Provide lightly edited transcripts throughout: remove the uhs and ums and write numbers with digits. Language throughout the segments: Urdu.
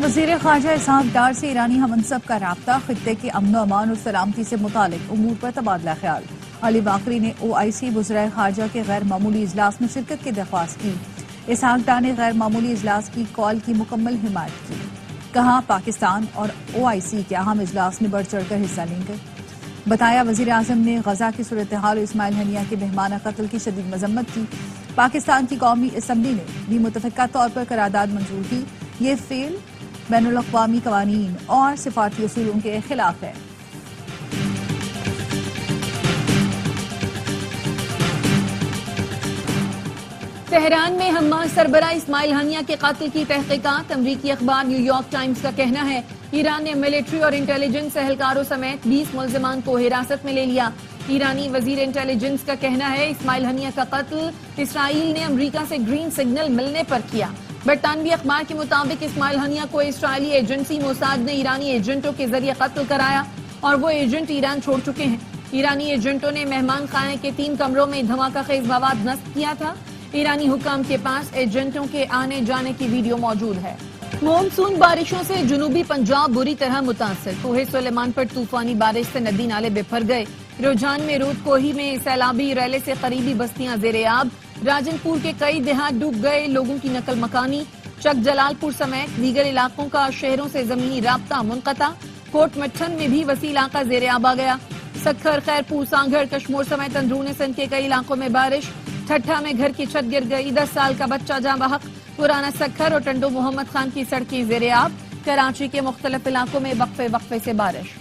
وزیر خارجہ اسحاق ڈار سے ایرانی ہم منصب کا رابطہ، خطے کی امن و امان اور سلامتی سے متعلق امور پر تبادلہ خیال۔ علی باقری نے OIC وزرائے خارجہ کے غیر معمولی اجلاس میں شرکت کی درخواست کی۔ اسحاق ڈار نے غیر معمولی اجلاس کی کال کی مکمل حمایت کی، کہا پاکستان اور OIC کے اہم اجلاس میں بڑھ چڑھ کر حصہ لیں گے۔ بتایا وزیر اعظم نے غزہ کی صورتحال اور اسماعیل ہنیہ کے مہمانہ قتل کی شدید مذمت کی۔ پاکستان کی قومی اسمبلی نے بھی متفقہ طور پر قرارداد منظور کی۔ یہ فعل بین الاقوامی قوانین اور سفارتی اصولوں کے خلاف ہے۔ تہران میں حماس سربراہ اسماعیل ہنیہ کے قاتل کی تحقیقات۔ امریکی اخبار نیو یارک ٹائمز کا کہنا ہے ایران نے ملٹری اور انٹیلیجنس اہلکاروں سمیت 20 ملزمان کو حراست میں لے لیا۔ ایرانی وزیر انٹیلیجنس کا کہنا ہے اسماعیل ہنیہ کا قتل اسرائیل نے امریکہ سے گرین سگنل ملنے پر کیا۔ برطانوی اخبار کے مطابق اسماعیل ہنیہ کو اسرائیلی ایجنسی موساد نے ایرانی ایجنٹوں کے ذریعے قتل کرایا اور وہ ایجنٹ ایران چھوڑ چکے ہیں۔ ایرانی ایجنٹوں نے مہمان خانے کے 3 کمروں میں دھماکہ خیز مواد نصب کیا تھا۔ ایرانی حکام کے پاس ایجنٹوں کے آنے جانے کی ویڈیو موجود ہے۔ مونسون بارشوں سے جنوبی پنجاب بری طرح متاثر۔ کوہ سلیمان پر طوفانی بارش سے ندی نالے بپھر گئے۔ رجحان میں رود کوہی میں سیلابی ریلے سے قریبی بستیاں زیر آب۔ راجن پور کے کئی دیہات ڈوب گئے، لوگوں کی نقل مکانی۔ چک جلال پور سمیت دیگر علاقوں کا شہروں سے زمینی رابطہ منقطع۔ کوٹ مٹھن میں بھی وسیع علاقہ زیر آب آ گیا۔ سکھر، خیرپور، سانگھڑ، کشمور سمیت اندرون سندھ کے کئی علاقوں میں بارش۔ ٹھٹھا میں گھر کی چھت گر گئی، 10 سال کا بچہ جاں بحق۔ پرانا سکھر اور ٹنڈو محمد خان کی سڑکیں زیر آب۔ کراچی کے مختلف علاقوں میں وقفے وقفے سے بارش۔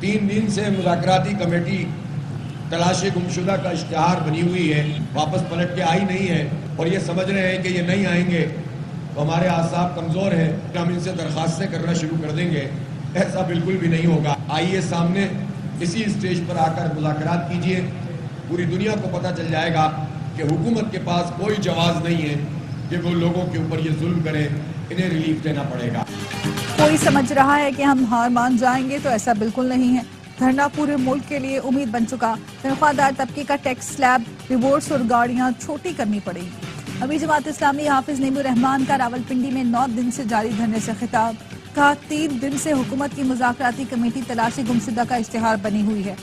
تین دن سے مذاکراتی کمیٹی تلاش گمشدہ کا اشتہار بنی ہوئی ہے، واپس پلٹ کے آئی نہیں ہے اور یہ سمجھ رہے ہیں کہ یہ نہیں آئیں گے تو ہمارے اعصاب کمزور ہیں، ہم ان سے درخواستیں کرنا شروع کر دیں گے۔ ایسا بالکل بھی نہیں ہوگا۔ آئیے سامنے اسی اسٹیج پر آ کر مذاکرات کیجئے، پوری دنیا کو پتہ چل جائے گا کہ حکومت کے پاس کوئی جواز نہیں ہے کہ وہ لوگوں کے اوپر یہ ظلم کرے، انہیں ریلیف دینا پڑے گا۔ کوئی سمجھ رہا ہے کہ ہم ہار مان جائیں گے تو ایسا بالکل نہیں ہے۔ دھرنا پورے ملک کے لیے امید بن چکا۔ تنخواہ دار طبقے کا ٹیکس سلیب، ریوارڈز اور گاڑیاں چھوٹی کرنی پڑے گی۔ ابھی جماعت اسلامی حافظ نعیم الرحمان کا راولپنڈی میں 9 دن سے جاری دھرنے سے خطاب، کہا 3 دن سے حکومت کی مذاکراتی کمیٹی تلاش گمشدہ کا اشتہار بنی ہوئی ہے۔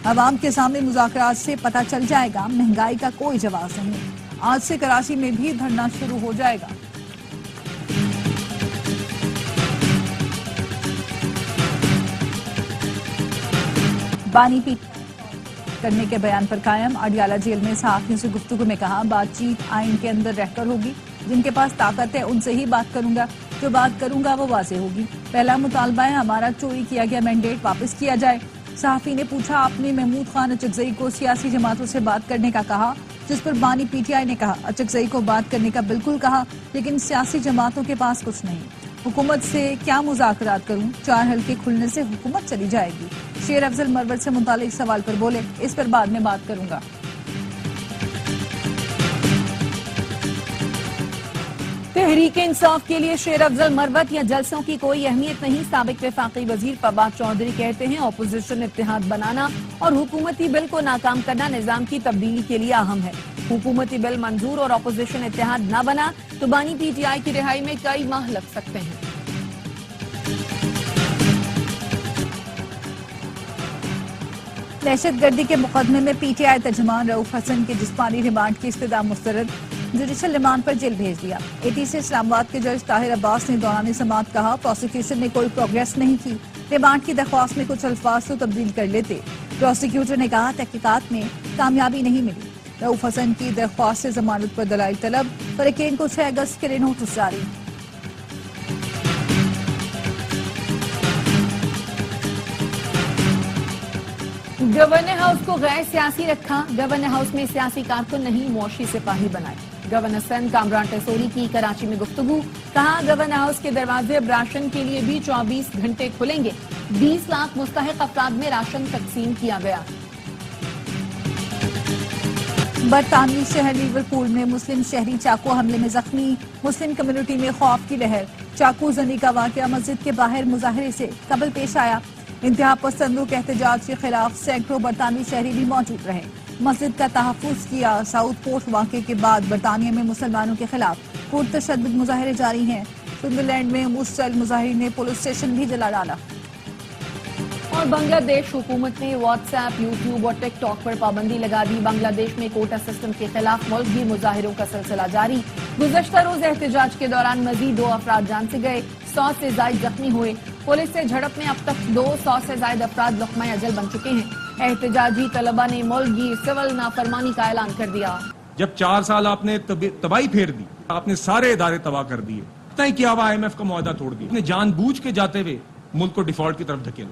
عوام کے سامنے مذاکرات سے پتہ چل جائے گا مہنگائی کا کوئی جواز نہیں۔ آج سے کراچی میں بھی دھرنا شروع ہو جائے گا۔ بانی پیٹ کرنے کے بیان پر قائم، اڈیالہ جیل میں صحافیوں سے گفتگو میں کہا بات چیت آئین کے اندر رہ کر ہوگی، جن کے پاس طاقت ہے ان سے ہی بات کروں گا، جو بات کروں گا وہ واضح ہوگی۔ پہلا مطالبہ ہے ہمارا چوری کیا گیا مینڈیٹ واپس کیا جائے۔ صحافی نے پوچھا آپ نے محمود خان اچکزئی کو سیاسی جماعتوں سے بات کرنے کا کہا، جس پر بانی PTI نے کہا اچکزئی کو بات کرنے کا بالکل کہا، لیکن سیاسی جماعتوں کے پاس کچھ نہیں۔ حکومت سے کیا مذاکرات کروں، 4 حلقے کھلنے سے حکومت چلی جائے گی۔ شیر افضل مروت سے متعلق سوال پر بولے اس پر بعد میں بات کروں گا۔ تحریک انصاف کے لیے شیر افضل مروت یا جلسوں کی کوئی اہمیت نہیں۔ سابق وفاقی وزیر فواد چودھری کہتے ہیں اپوزیشن اتحاد بنانا اور حکومتی بل کو ناکام کرنا نظام کی تبدیلی کے لیے اہم ہے۔ حکومتی بل منظور اور اپوزیشن اتحاد نہ بنا تو بانی PTI کی رہائی میں کئی ماہ لگ سکتے ہیں۔ دہشت گردی کے مقدمے میں PTI ترجمان رؤف حسن کے جسمانی ریمانڈ کی استدعا مسترد، جوڈیشل ریمانڈ پر جیل بھیج دیا۔ AT سے اسلام آباد کے جج طاہر عباس نے دوران سماعت کہا پروسیکیوشن نے کوئی پروگریس نہیں کی، ریمانڈ کی درخواست میں کچھ الفاظ تو تبدیل کر لیتے۔ پروسیکیوٹر نے کہا تحقیقات میں کامیابی نہیں ملی۔ رؤف حسن کی درخواست سے ضمانت پر دلائل طلب، فریقین کو 6 اگست کے لیے نوٹس جاری۔ گورنر ہاؤس کو غیر سیاسی رکھا، گورنر ہاؤس میں سیاسی کارکن نہیں معاشی سپاہی بنائے۔ گورنر سندھ کامران ٹیسوری کی کراچی میں گفتگو، کہا گورنر ہاؤس کے دروازے اب راشن کے لیے بھی 24 گھنٹے کھلیں گے۔ 20 لاکھ مستحق افراد میں راشن تقسیم کیا گیا۔ برطانوی شہر لیورپول میں مسلم شہری چاقو حملے میں زخمی، مسلم کمیونٹی میں خوف کی لہر۔ چاقو زنی کا واقعہ مسجد کے باہر مظاہرے سے قبل پیش آیا۔ انتہا پسندوں کے احتجاج کے خلاف سینکڑوں برطانوی شہری بھی موجود رہے. مسجد کا تحفظ کیا. ساؤتھ پورٹ واقعے کے بعد برطانیہ میں مسلمانوں کے خلاف پرتشدد مظاہرے جاری ہیں. سندرلینڈ میں مشتعل مظاہرین نے پولیس اسٹیشن بھی جلا ڈالا. اور بنگلہ دیش حکومت نے واٹس ایپ، یوٹیوب اور ٹک ٹاک پر پابندی لگا دی. بنگلہ دیش میں کوٹا سسٹم کے خلاف ملک بھی مظاہروں کا سلسلہ جاری. گزشتہ روز احتجاج کے دوران مزید 2 افراد جان سے گئے، 100 سے زائد زخمی ہوئے. پولیس سے جھڑپ میں اب تک 200 سے زائد افراد لقمہ اجل بن چکے ہیں. احتجاجی طلبہ نے ملک گیر سول نافرمانی کا اعلان کر دیا. جب 4 سال آپ نے تباہی پھیر دی، آپ نے سارے ادارے تباہ کر دیے، اتنا ہی کیا ہوا IMF کا معاہدہ توڑ دیا، نے جان بوجھ کے جاتے ہوئے ملک کو ڈیفالٹ کی طرف دھکیلا.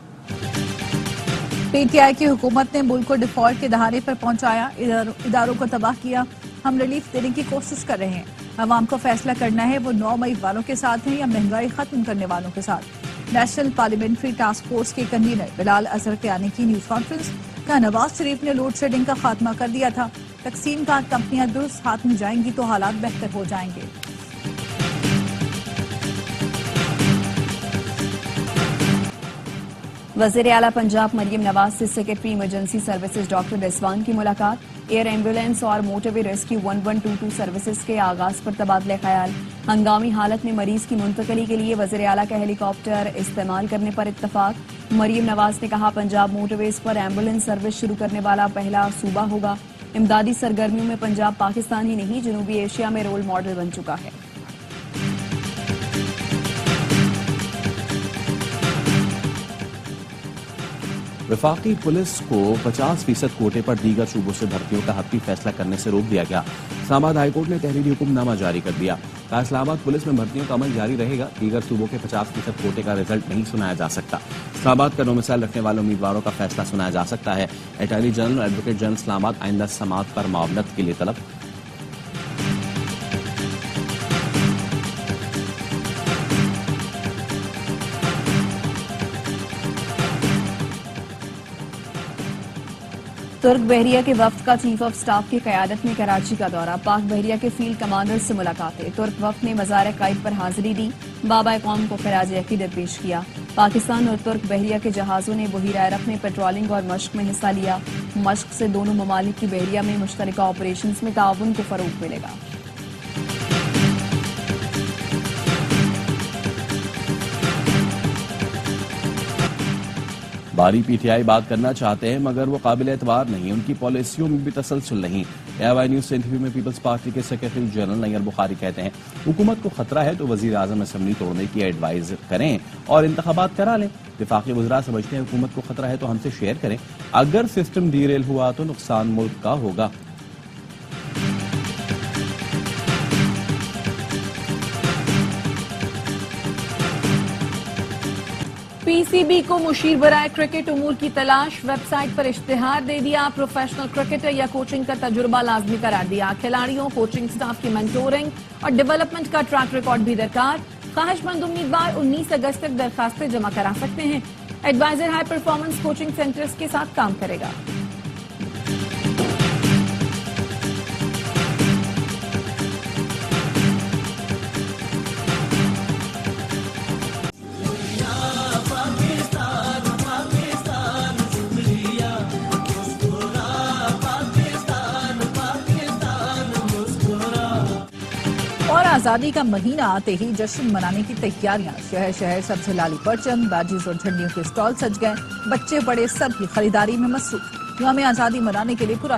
پی ٹی آئی کی حکومت نے ملک کو ڈیفالٹ کے دہانے پر پہنچایا، اداروں کو تباہ کیا. ہم ریلیف دینے کی کوشش کر رہے ہیں. عوام کو فیصلہ کرنا ہے وہ 9 مئی والوں کے ساتھ ہیں یا مہنگائی ختم کرنے والوں کے ساتھ. نیشنل پارلیمنٹری ٹاسک فورس کے کنوینر بلال اظہر قیانی کی نیوز کانفرنس. کہا نواز شریف نے لوڈ شیڈنگ کا خاتمہ کر دیا تھا. تقسیم کا کمپنیاں درست ہاتھ میں جائیں گی تو حالات بہتر ہو جائیں گے. وزیر اعلیٰ پنجاب مریم نواز سے سیکرٹری ایمرجنسی سروسز ڈاکٹر رضوان کی ملاقات. ایئر ایمبولینس اور موٹر وے ریسکیو 1122 سروسز کے آغاز پر تبادلہ خیال. ہنگامی حالت میں مریض کی منتقلی کے لیے وزیر اعلیٰ کا ہیلی کاپٹر استعمال کرنے پر اتفاق. مریم نواز نے کہا پنجاب موٹر ویز پر ایمبولینس سروس شروع کرنے والا پہلا صوبہ ہوگا. امدادی سرگرمیوں میں پنجاب پاکستان ہی نہیں جنوبی ایشیا میں رول ماڈل بن چکا ہے. وفاقی پولیس کو 50% کوٹے پر دیگر صوبوں سے بھرتیوں کا حتمی فیصلہ کرنے سے روک دیا گیا. اسلام آباد ہائی کورٹ نے تحریری حکم نامہ جاری کر دیا. کہا اسلام آباد پولیس میں بھرتیوں کا عمل جاری رہے گا. دیگر صوبوں کے 50% کوٹے کا رزلٹ نہیں سنایا جا سکتا. اسلام آباد کا ڈومیسائل رکھنے والے امیدواروں کا فیصلہ سنایا جا سکتا ہے. اٹارنی جنرل اور ایڈوکیٹ جنرل اسلام آباد آئندہ سماعت پر معاونت کے لیے طلب. ترک بحریہ کے وفد کا چیف آف سٹاف کی قیادت میں کراچی کا دورہ. پاک بحریہ کے فیلڈ کمانڈر سے ملاقاتیں. ترک وفد نے مزار قائد پر حاضری دی. بابا قوم کو خراج عقیدت پیش کیا. پاکستان اور ترک بحریہ کے جہازوں نے بحیرہ عرب میں پیٹرولنگ اور مشق میں حصہ لیا. مشق سے دونوں ممالک کی بحریہ میں مشترکہ آپریشنز میں تعاون کو فروغ ملے گا. باری پی ٹی آئی بات کرنا چاہتے ہیں مگر وہ قابل اعتبار نہیں. ان کی پالیسیوں میں بھی تسلسل نہیں. AY نیوز سے انٹرویو میں پیپلز پارٹی کے سیکرٹری جنرل نیر بخاری کہتے ہیں حکومت کو خطرہ ہے تو وزیر اعظم اسمبلی توڑنے کی ایڈوائز کریں اور انتخابات کرا لیں. وفاقی وزراء سمجھتے ہیں حکومت کو خطرہ ہے تو ہم سے شیئر کریں. اگر سسٹم ڈیریل ہوا تو نقصان ملک کا ہوگا. پی سی بی کو مشیر برائے کرکٹ امور کی تلاش. ویب سائٹ پر اشتہار دے دیا. پروفیشنل کرکٹر یا کوچنگ کا تجربہ لازمی قرار دیا. کھلاڑیوں کوچنگ سٹاف کی مینٹورنگ اور ڈیولپمنٹ کا ٹریک ریکارڈ بھی درکار. خواہش مند امیدوار 19 اگست تک درخواستیں جمع کرا سکتے ہیں. Advisor high performance coaching centres کے ساتھ کام کرے گا. اور آزادی کا مہینہ آتے ہی جشن منانے کی تیاریاں. شہر شہر سب سے لالی پرچم، باجیز اور جھنڈیوں کے اسٹال سج گئے. بچے بڑے سب کی خریداری میں مصروف. یوم آزادی منانے کے لیے پورا